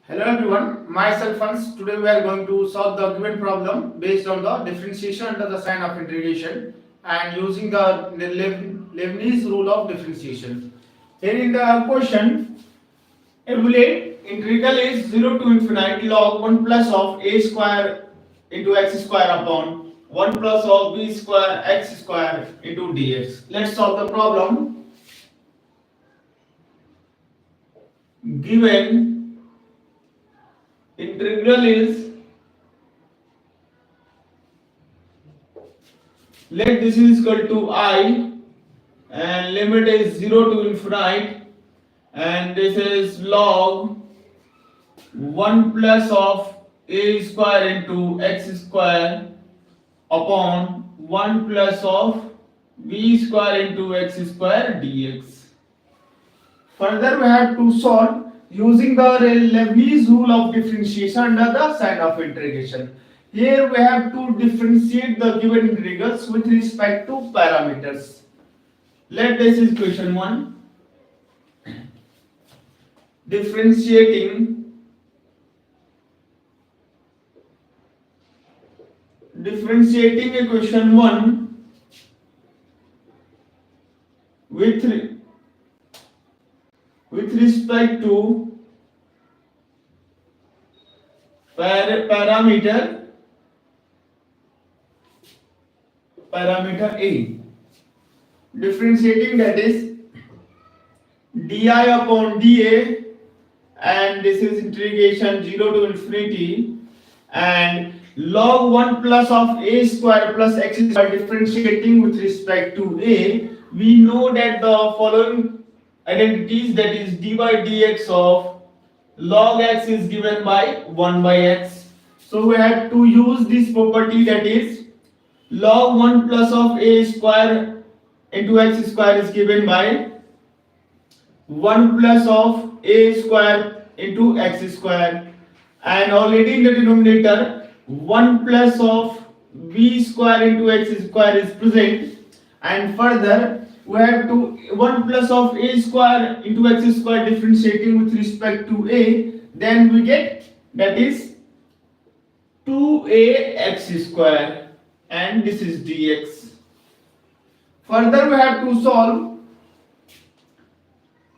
Hello everyone, myself Hans. Today we are going to solve the given problem based on the differentiation under the sign of integration and using the Leibniz rule of differentiation. Here in the question, evaluate integral is 0 to infinite log 1 plus of a square into x square upon 1 plus of b square x square into dx. Let's solve the problem. Given integral is, let this is equal to I and limit is 0 to infinite and this is log 1 plus of a square into x square upon 1 plus of b square into x square dx. Further we have to solve using the Leibniz rule of differentiation under the sign of integration. Here we have to differentiate the given integrals with respect to parameters. Let this is question 1. Differentiating equation 1 with respect to parameter A. Differentiating, that is di upon dA, and this is integration 0 to infinity, and log 1 plus of a square plus x square. Differentiating with respect to A, we know that the following identities, that is dy dx of log x is given by 1 by x. So we have to use this property, that is log 1 plus of a square into x square is given by 1 plus of a square into x square, and already in the denominator 1 plus of b square into x square is present, and further we have to 1 plus of a square into x square differentiating with respect to a, then we get, that is 2a x square, and this is dx. Further we have to solve,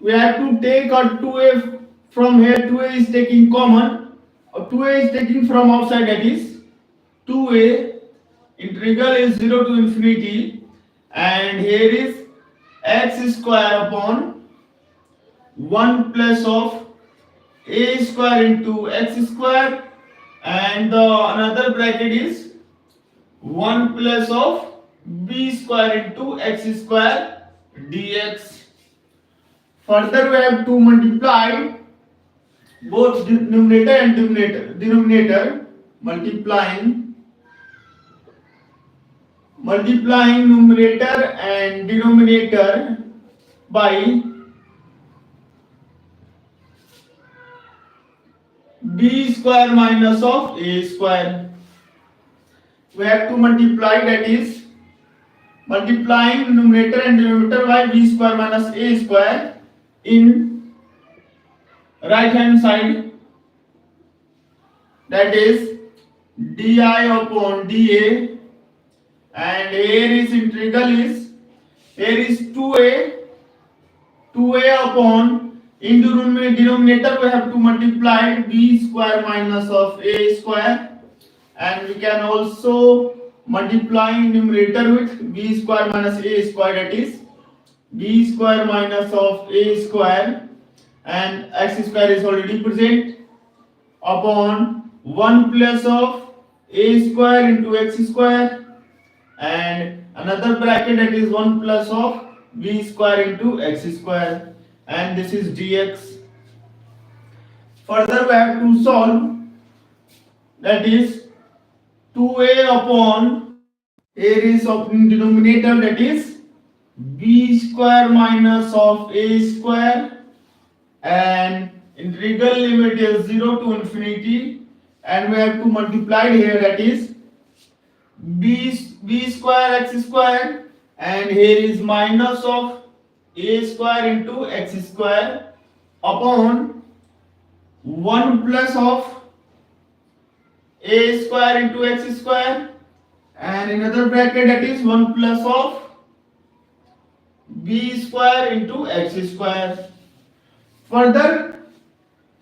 we have to take a 2a from here. 2a is taking common, 2a is taking from outside, that is 2a, integral is 0 to infinity, and here is x square upon 1 plus of a square into x square, and the another bracket is 1 plus of b square into x square dx. Further we have to multiply both numerator and denominator, multiplying numerator and denominator by b square minus of a square. We have to multiply, that is multiplying numerator and denominator by b square minus a square in right hand side, that is di upon dA, and here is integral is, here is 2a upon, in the denominator we have to multiply b square minus of a square, and we can also multiply numerator with b square minus a square, that is b square minus of a square, and x square is already present, upon 1 plus of a square into x square, and another bracket, that is 1 plus of b square into x square, and this is dx. Further we have to solve, that is 2a upon, here is of denominator, that is b square minus of a square, and integral limit is 0 to infinity, and we have to multiply here, that is b square x square, and here is minus of a square into x square upon 1 plus of a square into x square, and another bracket that is 1 plus of b square into x square. Further,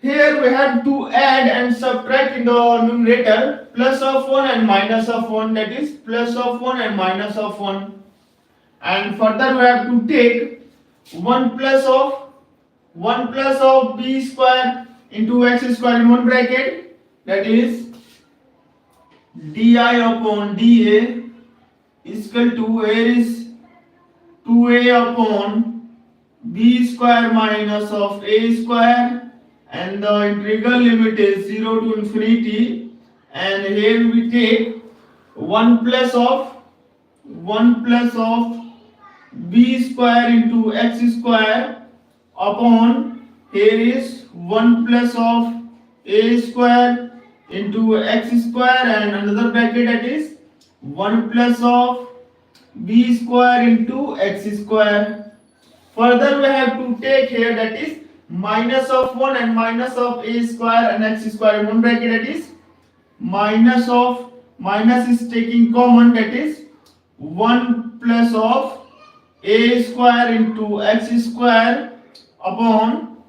here we have to add and subtract in the numerator plus of 1 and minus of 1, that is plus of 1 and minus of 1. And further we have to take 1 plus of b square into x square in one bracket, that is di upon dA is equal to, here is 2a upon b square minus of a square, and the integral limit is 0 to infinity, and here we take 1 plus of b square into x square upon, here is 1 plus of a square into x square, and another bracket that is 1 plus of b square into x square. Further we have to take here, that is minus of 1 and minus of a square and x square in one bracket, that is minus is taking common, that is 1 plus of a square into x square upon,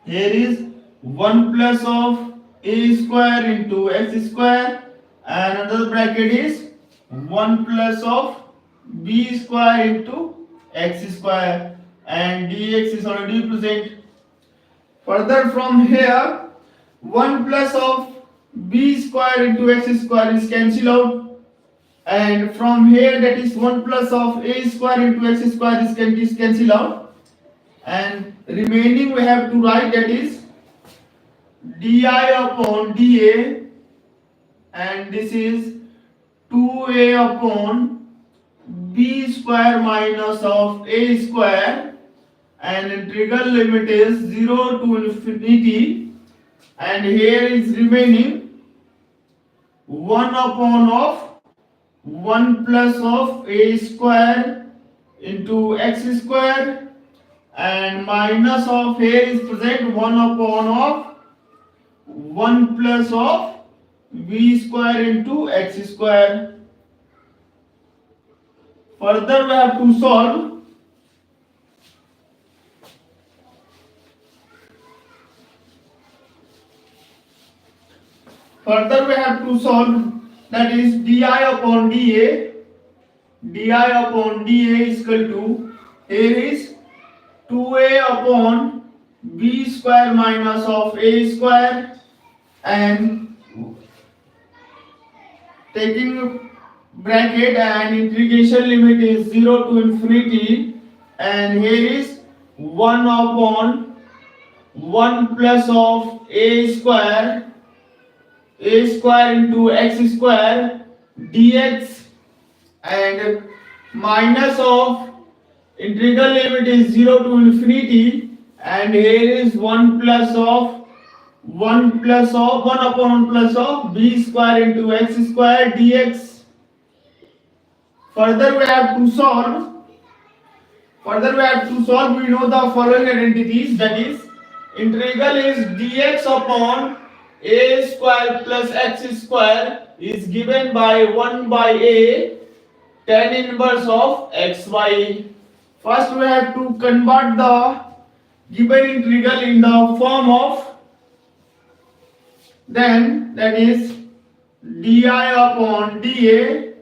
here is 1 plus of a square into x square, and another bracket is 1 plus of b square into x square, and dx is already present. Further from here, 1 plus of b square into x square is cancelled out, and from here that is 1 plus of a square into x square is cancelled out, and remaining we have to write, that is di upon dA, and this is 2a upon b square minus of a square, and integral limit is 0 to infinity, and here is remaining 1 upon of 1 plus of a square into x square, and minus of, here is present 1 upon of 1 plus of b square into x square. Further we have to solve. That is di upon dA. Di upon dA is equal to, here is 2a upon b square minus of a square, and taking bracket and integration limit is 0 to infinity, and here is 1 upon 1 plus of a square into x square dx, and minus of integral limit is 0 to infinity, and here is 1 upon 1 plus of b square into x square dx. Further we have to solve. We know the following identities, that is integral is dx upon a square plus x square is given by 1 by a tan inverse of xy. First we have to convert the given integral in the form of, then that is di upon dA,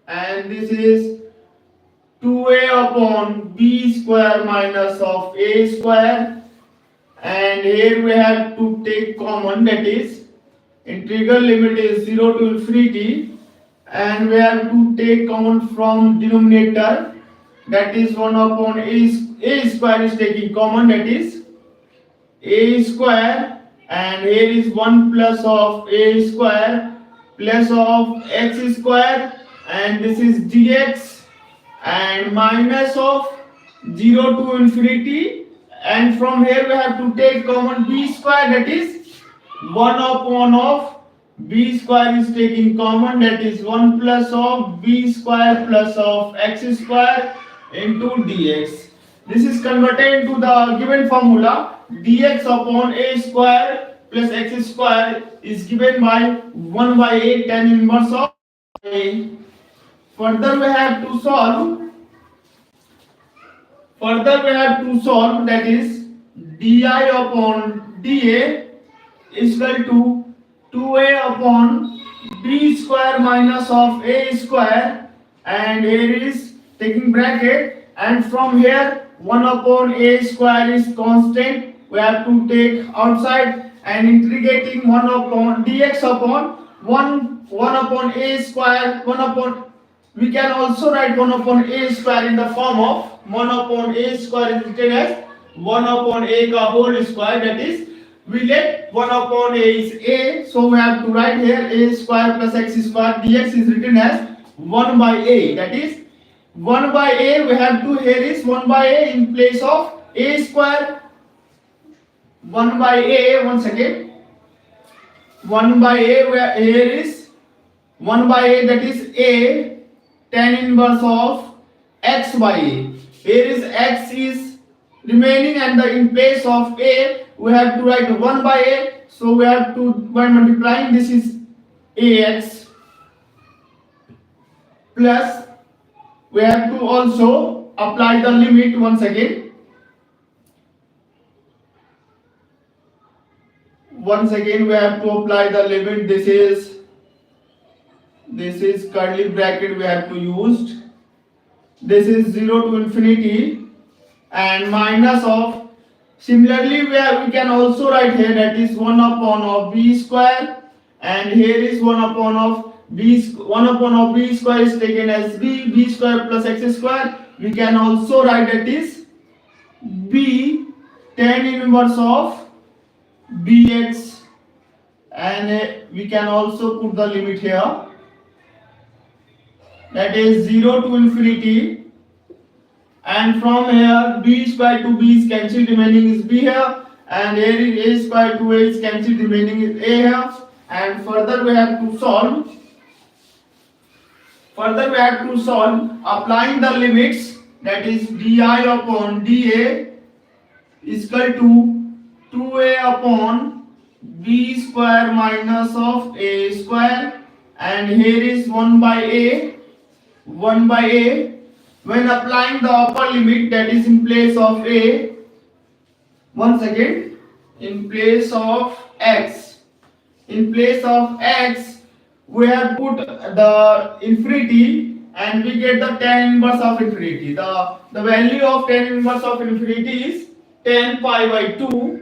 and this is 2a upon b square minus of a square, and here we have to take common, that is integral limit is 0 to infinity, and we have to take common from denominator, that is 1 upon a square is taking common, that is a square, and here is 1 plus of a square plus of x square, and this is dx, and minus of 0 to infinity, and from here we have to take common b square, that is 1 upon of b square is taking common, that is 1 plus of b square plus of x square into dx. This is converted into the given formula, dx upon a square plus x square is given by 1 by a tan inverse of a. Further we have to solve. That is di upon dA is equal to 2a upon b square minus of a square, and here is taking bracket, and from here 1 upon a square is constant, we have to take outside, and integrating 1 upon dx upon 1 upon a square 1 upon, we can also write 1 upon a square in the form of 1 upon a square is written as 1 upon a ka whole square, that is we let 1 upon a is a, so we have to write here a square plus x square dx is written as 1 by a, that is 1 by a, we have to, here is 1 by a in place of a square, 1 by a, once again 1 by a, where here is 1 by a, that is a tan inverse of x by a, here is x is remaining, and the in place of a we have to write 1 by a, so we have to, by multiplying this is ax, plus we have to also apply the limit once again. We have to apply the limit. This is curly bracket we have to use. This is 0 to infinity and minus of, similarly we can also write here, that is 1 upon of b square, and here is 1 upon of b square is taken as b square plus x square, we can also write that is b tan inverse of bx, and we can also put the limit here, that is 0 to infinity, and from here b square to b is cancelled, remaining is b here, and here is a square to a is cancelled, remaining is a here, and further we have to solve. Applying the limits, that is di upon dA is equal to 2a upon b square minus of a square, and here is 1 by a. When applying the upper limit, that is in place of a, once again in place of x we have put the infinity, and we get the tan inverse of infinity. The value of tan inverse of infinity is 10 pi by 2.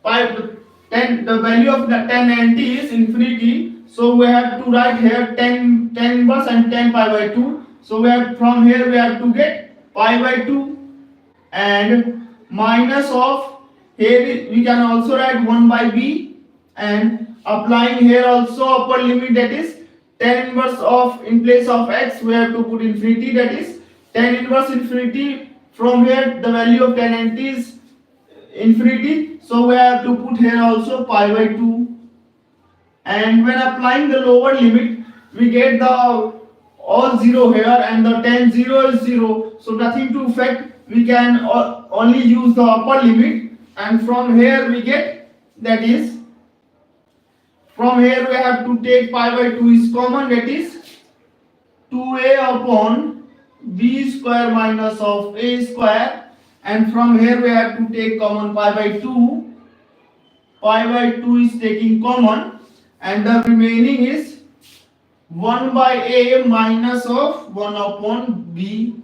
The value of the tan nt is infinity, so we have to write here 10 inverse and 10 pi by 2. So we have, from here we have to get pi by 2, and minus of, here we can also write 1 by b, and applying here also upper limit, that is tan inverse of, in place of x we have to put infinity, that is tan inverse infinity, from here the value of tan nt is infinity, so we have to put here also pi by 2, and when applying the lower limit we get the all 0 here, and the tan 0 is 0, so nothing to affect, we can only use the upper limit, and from here we get, that is, from here we have to take pi by 2 is common, that is 2a upon b square minus of a square, and from here we have to take common pi by 2. Pi by 2 is taking common, and the remaining is 1 by a minus of 1 upon b,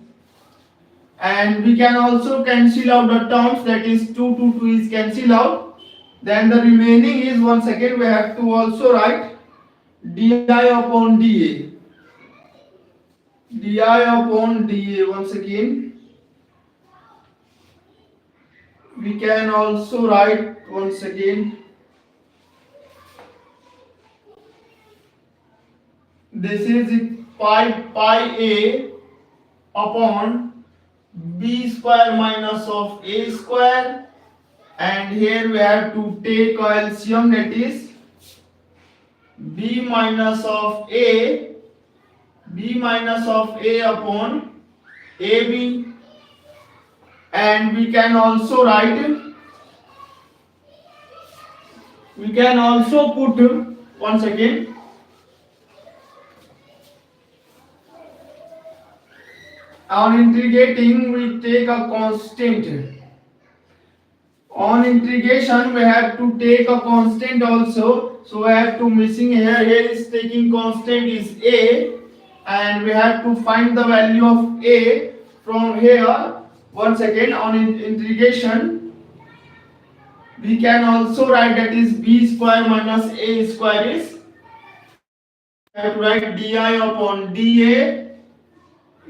and we can also cancel out the terms, that is 2 to 2 is cancel out, then the remaining is, once again we have to also write di upon dA. Once again we can also write, once again this is pi a upon b square minus of a square, and here we have to take LCM, that is b minus of a upon ab, and we can also write we can also put once again on integrating we take a constant. On integration we have to take a constant also, so we have to missing here is taking constant is a, and we have to find the value of a from here. Once again on integration we can also write that is b square minus a square is, we have to write di upon dA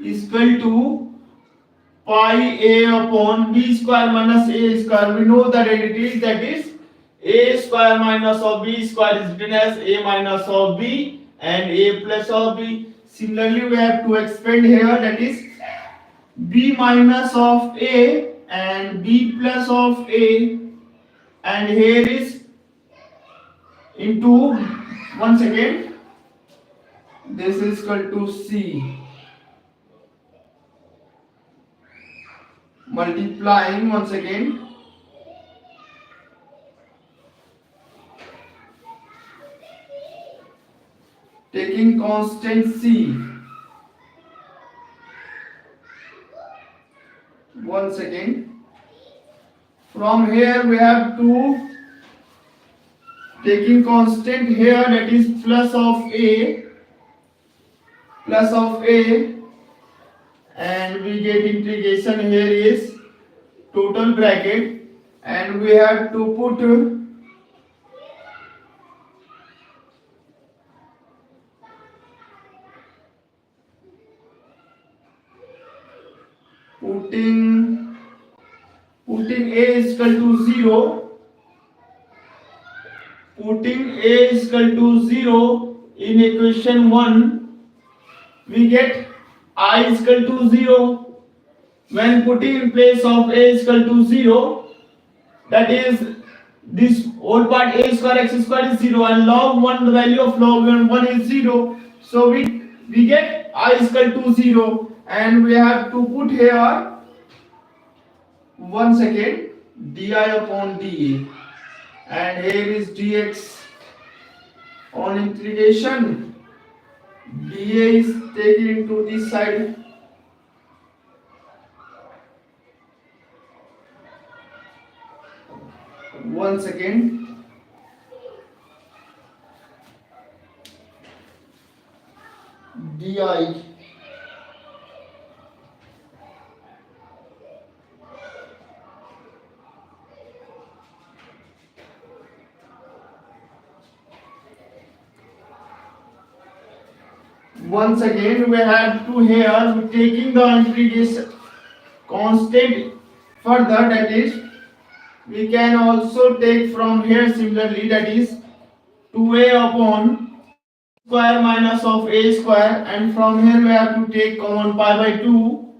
is equal to pi a upon b square minus a square. We know the identity, that is a square minus of b square is written as a minus of b and a plus of b. Similarly we have to expand here, that is b minus of a and b plus of a, and here is into, once again this is equal to c, multiplying once again taking constant c. Once again from here we have to taking constant here, that is plus of a, and we get integration here is total bracket, and we have to put putting a is equal to 0, putting a is equal to 0 in equation 1, we get I is equal to 0. When putting in place of a is equal to 0, that is this whole part a square x square is 0 and log 1, the value of log 1 is 0, so we get I is equal to 0, and we have to put here once again di upon dA, and here is dx. On integration dA is taken into this side, once again di once again we have to here taking the integration constant further, that is we can also take from here similarly, that is 2a upon square minus of a square, and from here we have to take common pi by 2,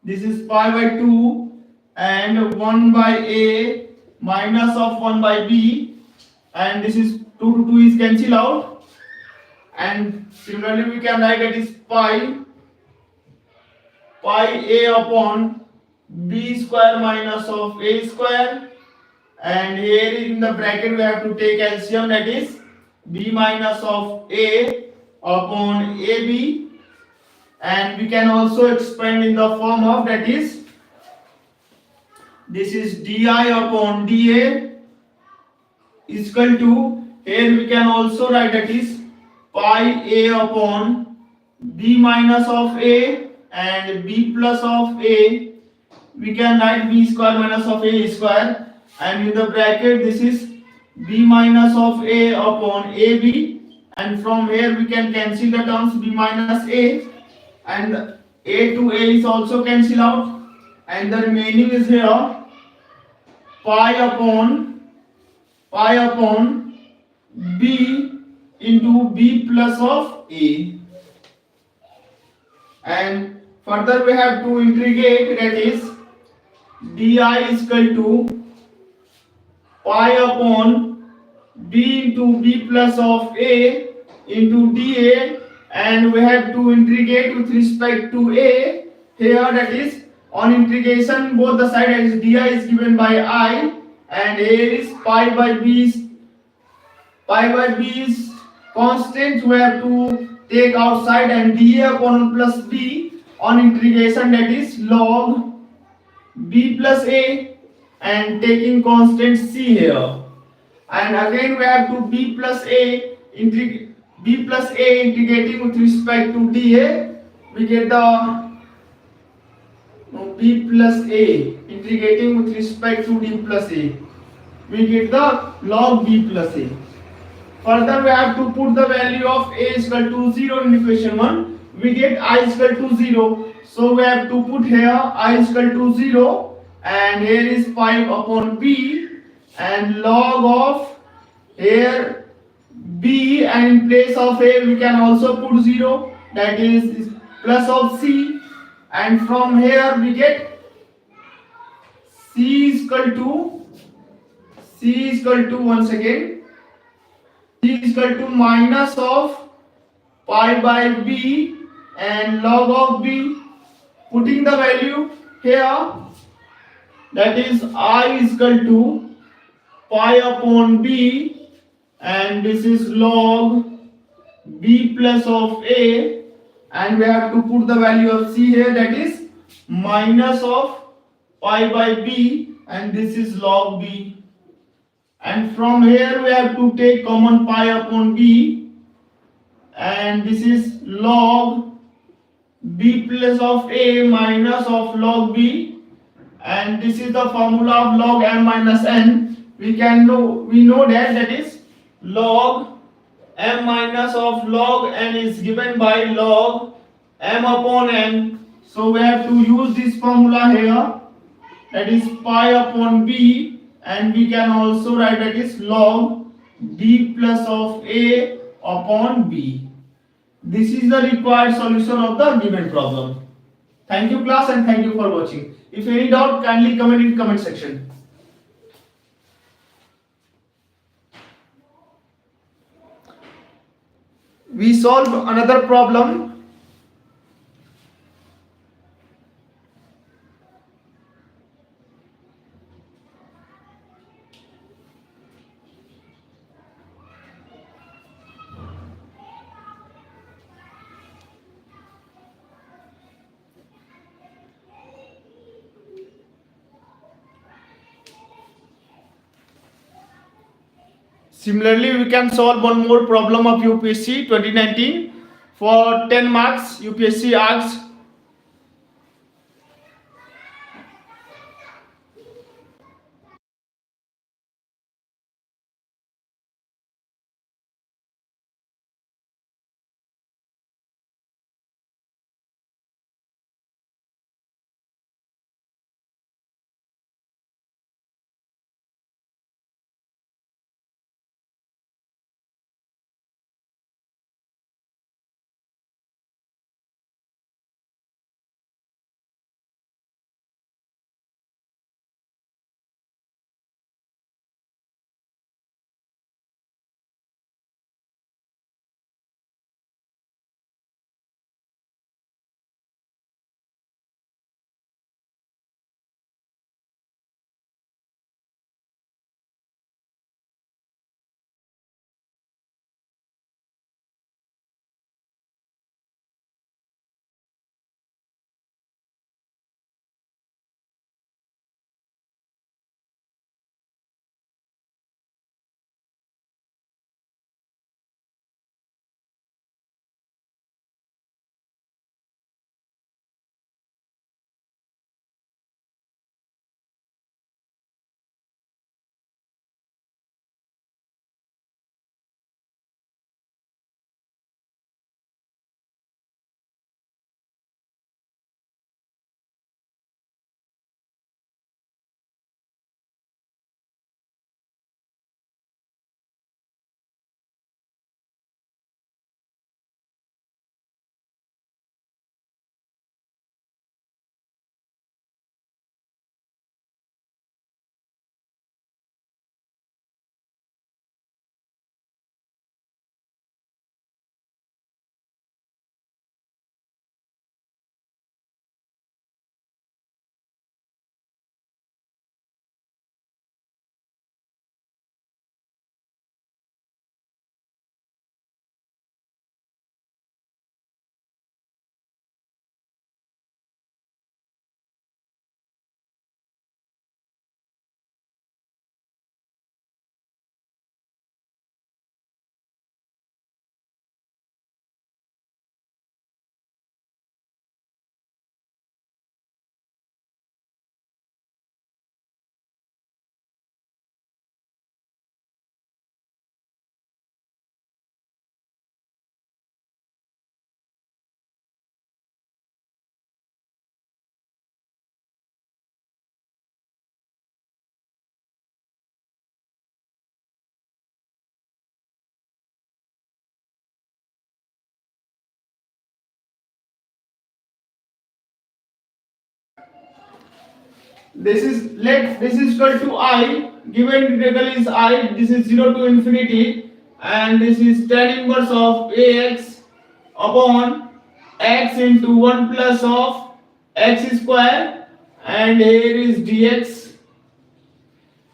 this is pi by 2, and 1 by a minus of 1 by b, and this is 2 to 2 is cancel out, and similarly we can write that is pi a upon b square minus of a square, and here in the bracket we have to take LCM, that is b minus of a upon ab, and we can also expand in the form of, that is this is di upon dA is equal to, here we can also write that is pi a upon b minus of a and b plus of a, we can write b square minus of a square, and in the bracket this is b minus of a upon ab, and from here we can cancel the terms b minus a, and a to a is also cancel out, and the remaining is here pi upon b into b plus of a, and further we have to integrate, that is di is equal to pi upon b into b plus of a into dA, and we have to integrate with respect to a here, that is on integration both the side, as di is given by I and here is pi by b is constant. We have to take outside, and dA upon 1 plus b on integration, that is log b plus a, and taking constant c here, and again we have to b plus a integrating with respect to dA, we get the b plus a integrating with respect to d plus a, we get the log b plus a. Further, we have to put the value of a is equal to 0 in equation 1. We get I is equal to 0. So we have to put here I is equal to 0, and here is 5 upon b, and log of here b, and in place of a we can also put 0, that is plus of c, and from here we get c is equal to once again c is equal to minus of pi by b and log of b, putting the value here, that is I is equal to pi upon b, and this is log b plus of a, and we have to put the value of c here, that is minus of pi by b, and this is log b, and from here we have to take common pi upon b, and this is log b plus of a minus of log b, and this is the formula of log m minus n. We know that is log m minus of log n is given by log m upon n. So we have to use this formula here, that is pi upon b, and we can also write that is log b plus of a upon b. This is the required solution of the given problem. Thank you class, and thank you for watching. If any doubt, kindly comment in comment section. We solved another problem. Similarly, we can solve one more problem of UPSC 2019 for 10 marks. UPSC asks this is equal to I, given integral is I, this is 0 to infinity, and this is tan inverse of ax upon x into 1 plus of x square, and here is dx.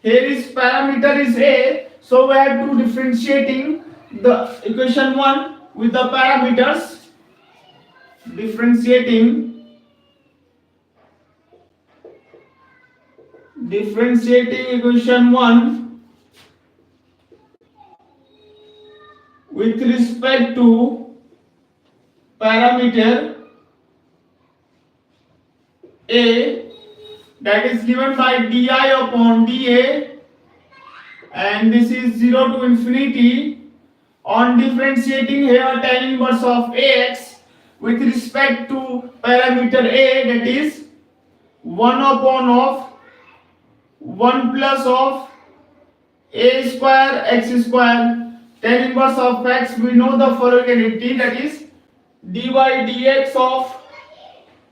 Here is parameter is a, so we have to differentiating the equation 1 with the parameters, differentiating equation 1 with respect to parameter a, that is given by di upon dA, and this is 0 to infinity. On differentiating here tan inverse of ax with respect to parameter a, that is 1 upon of 1 plus of a square x square. Tan inverse of x, we know the following identity, that is dy dx of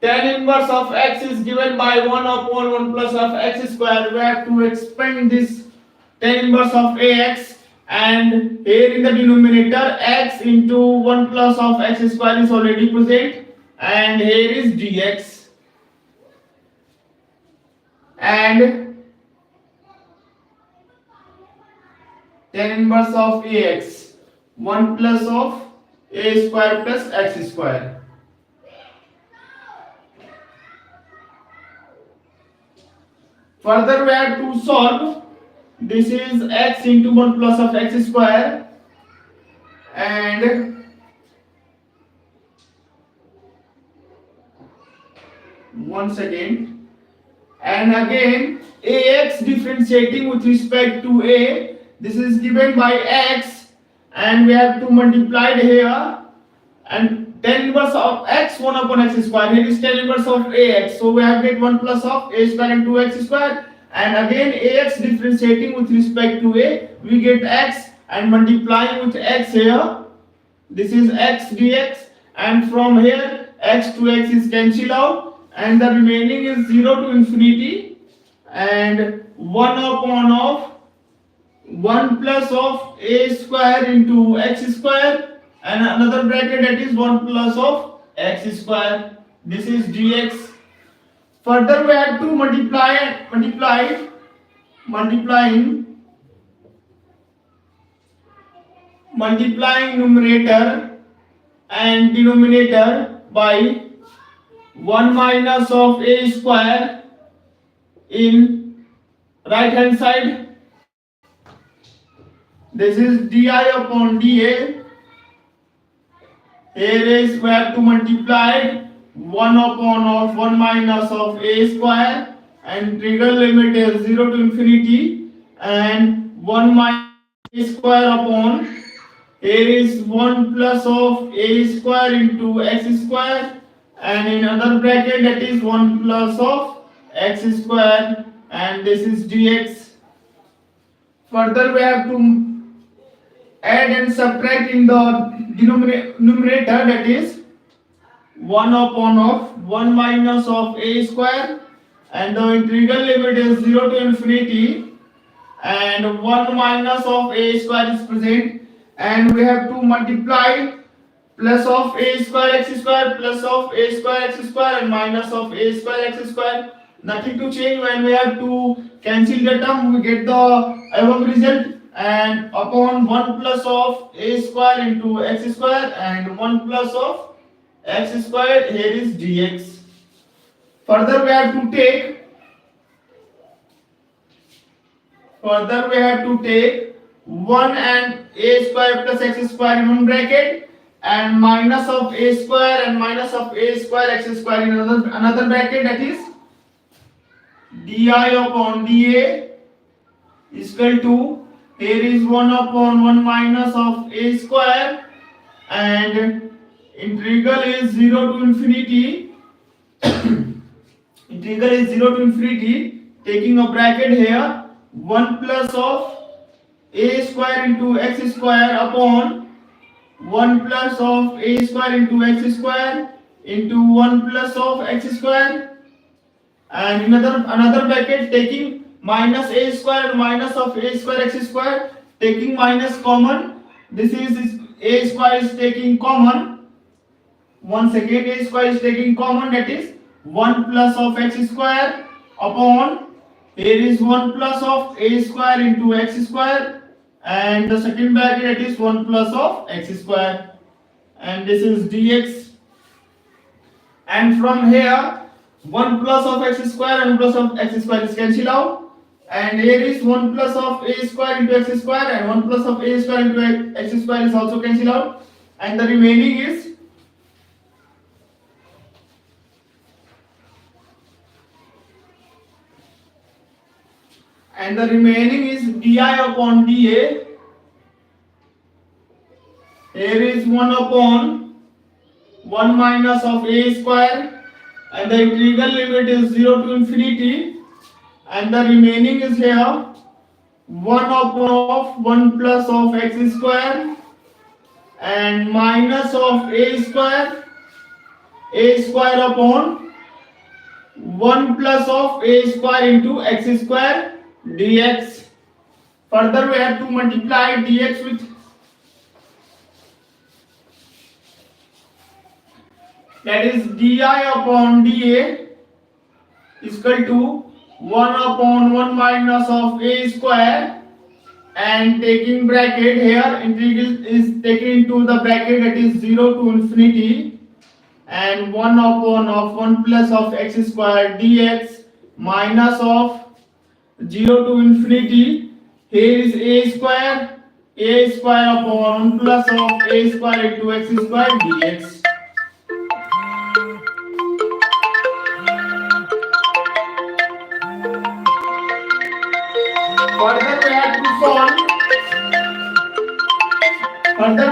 tan inverse of x is given by 1 upon 1 plus of x square. We have to expand this tan inverse of ax, and here in the denominator x into 1 plus of x square is already present, and here is dx, and tan inverse of ax 1 plus of a square plus x square. Further we have to solve. This is x into 1 plus of x square, and once again, and again ax differentiating with respect to a, this is given by x, and we have to multiply it here, and tan inverse of x 1 upon x square, here is tan inverse of ax, so we have get 1 plus of a square into x square, and again ax differentiating with respect to a, we get x, and multiplying with x here, this is x dx, and from here x to x is cancelled out, and the remaining is 0 to infinity, and 1 upon of 1 plus of a square into x square, and another bracket, that is 1 plus of x square. This is dx. Further we have to multiplying numerator and denominator by 1 minus of a square in right hand side. This is di upon dA. Here is we have to multiply 1 upon of 1 minus of a square, and trigger limit is 0 to infinity, and 1 minus a square upon, here is 1 plus of a square into x square, and in other bracket, that is 1 plus of x square, and this is dx. Further we have to add and subtract in the numerator, that is 1 upon of 1 minus of a square, and the integral limit is 0 to infinity, and 1 minus of a square is present, and we have to multiply plus of a square x square plus of a square x square and minus of a square x square. Nothing to change. When we have to cancel the term, we get the above result, and upon 1 plus of a square into x square and 1 plus of x square, here is dx. Further we have to take 1 and a square plus x square in one bracket, and minus of a square and minus of a square x square in another bracket, that is di upon dA is equal to, here is 1 upon 1 minus of a square, and integral is 0 to infinity. Integral is 0 to infinity, taking a bracket here, 1 plus of a square into x square upon 1 plus of a square into x square into 1 plus of x square, and another bracket taking minus a square and minus of a square x square, taking minus common. This is a square is taking common. Once again a square is taking common, that is 1 plus of x square upon, here is 1 plus of a square into x square, and the second bracket, that is 1 plus of x square, and this is dx. And from here 1 plus of x square and plus of x square is cancelled out, and here is 1 plus of a square into x square, and 1 plus of a square into x square is also cancelled out, and the remaining is di upon dA. Here is 1 upon 1 minus of a square, and the integral limit is 0 to infinity, and the remaining is here 1 upon 1 plus of x square and minus of a square upon 1 plus of a square into x square dx. Further we have to multiply dx with, that is di upon dA is equal to 1 upon 1 minus of a square, and taking bracket here, integral is taken into the bracket, that is 0 to infinity, and 1 upon of 1 plus of x square dx minus of 0 to infinity. Here is a square upon 1 plus of a square into x square dx. Further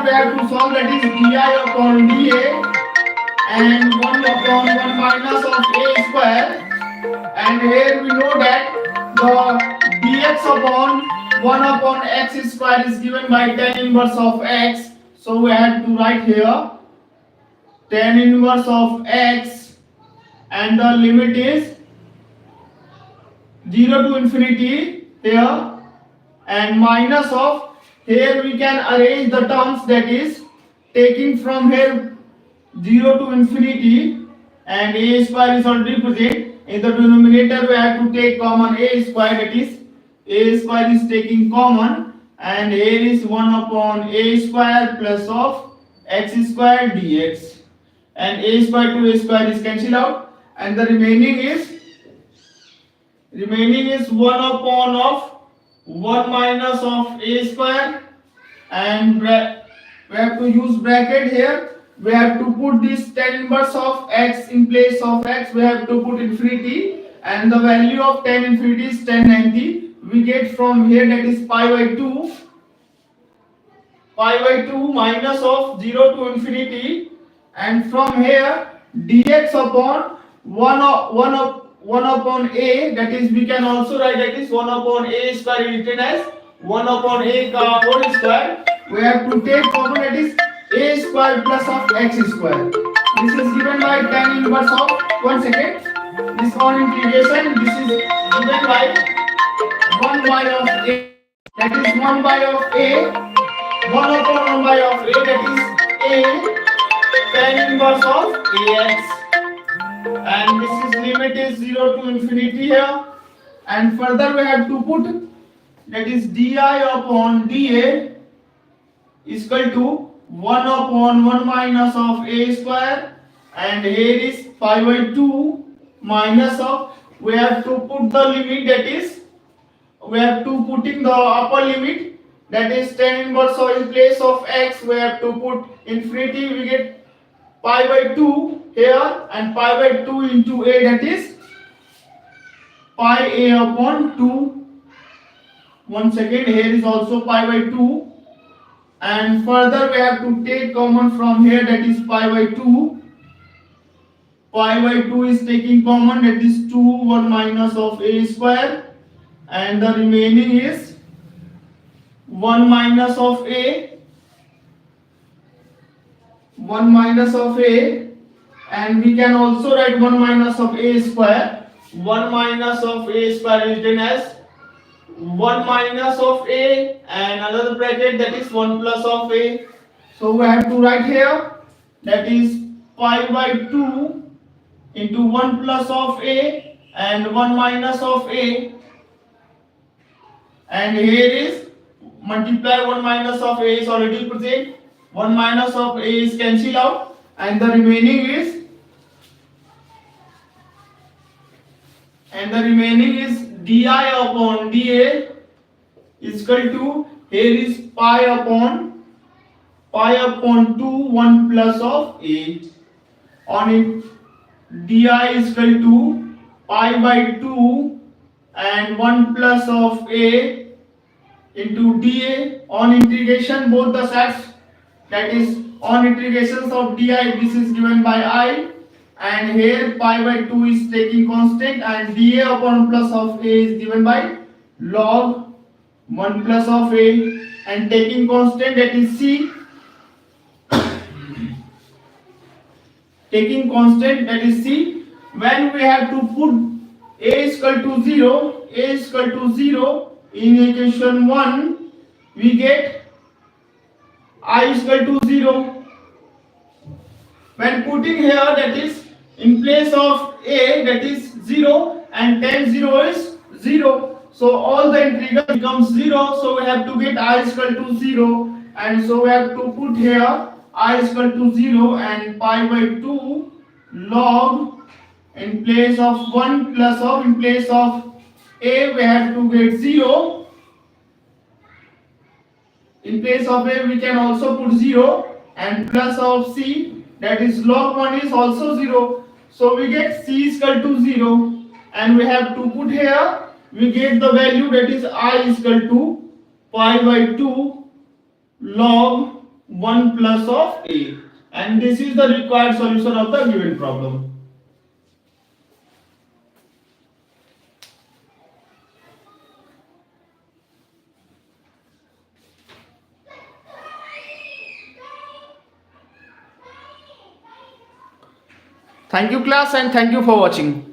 we have to solve, that is di upon dA and 1 upon 1 minus of a square, and here we know that the dx upon 1 upon x square is given by tan inverse of x, so we have to write here tan inverse of x, and the limit is 0 to infinity here, and minus of, here we can arrange the terms, that is taking from here 0 to infinity, and a square is already present in the denominator, we have to take common a square, that is a square is taking common, and here is 1 upon a square plus of x square dx, and a square to a square is cancelled out, and the remaining is 1 upon of 1 minus of a square, and we have to use bracket here. We have to put this tan inverse of x in place of x, we have to put infinity, and the value of tan infinity is 1090. We get from here, that is pi by 2 minus of 0 to infinity, and from here dx upon 1 upon a, that is we can also write, that is 1 upon a square written as 1 upon a का whole square. We have to take common, that is a square plus of x square. This is given by tan inverse of, one second, this on integration, this is given by 1 by of a, that is 1 by of a, 1 upon 1 by of a, that is a tan inverse of ax, and this is limit is 0 to infinity here, and further we have to put, that is di upon dA is equal to 1 upon 1 minus of a square, and here is pi by 2 minus of, we have to put the limit, that is we have to putting the upper limit, that is tan inverse of, in place of x we have to put infinity, we get pi by 2 here, and pi by 2 into a, that is pi a upon 2. Once again here is also pi by 2, and further we have to take common from here, that is pi by 2. Pi by 2 is taking common, that is 2 1 minus of a square, and the remaining is 1 minus of a, 1 minus of a, and we can also write 1 minus of a square, 1 minus of A square is written as 1 minus of A, and another bracket, that is 1 plus of A. So we have to write here, that is pi by 2 into 1 plus of A and 1 minus of A, and here is multiply 1 minus of A is already present, 1 minus of A is cancelled out, and the remaining is di upon dA is equal to, here is pi upon 2 1 plus of A, on it di is equal to pi by 2 and 1 plus of A into dA, on integration both the sides, that is on integrations of di, this is given by I, and here pi by 2 is taking constant, and dA upon plus of A is given by log 1 plus of A, and taking constant, that is C, taking constant, that is C. When we have to put A is equal to 0, in equation 1 we get I is equal to 0. When putting here, that is in place of A, that is 0, and 10 0 is 0, so all the integral becomes 0, so we have to get I is equal to 0, and so we have to put here I is equal to 0 and pi by 2 log, in place of 1 plus of, in place of A we have to get 0, in place of A we can also put 0, and plus of C, that is log 1 is also 0, so we get C is equal to 0, and we have to put here, we get the value, that is I is equal to pi by 2 log 1 plus of A, and this is the required solution of the given problem. Thank you class, and thank you for watching.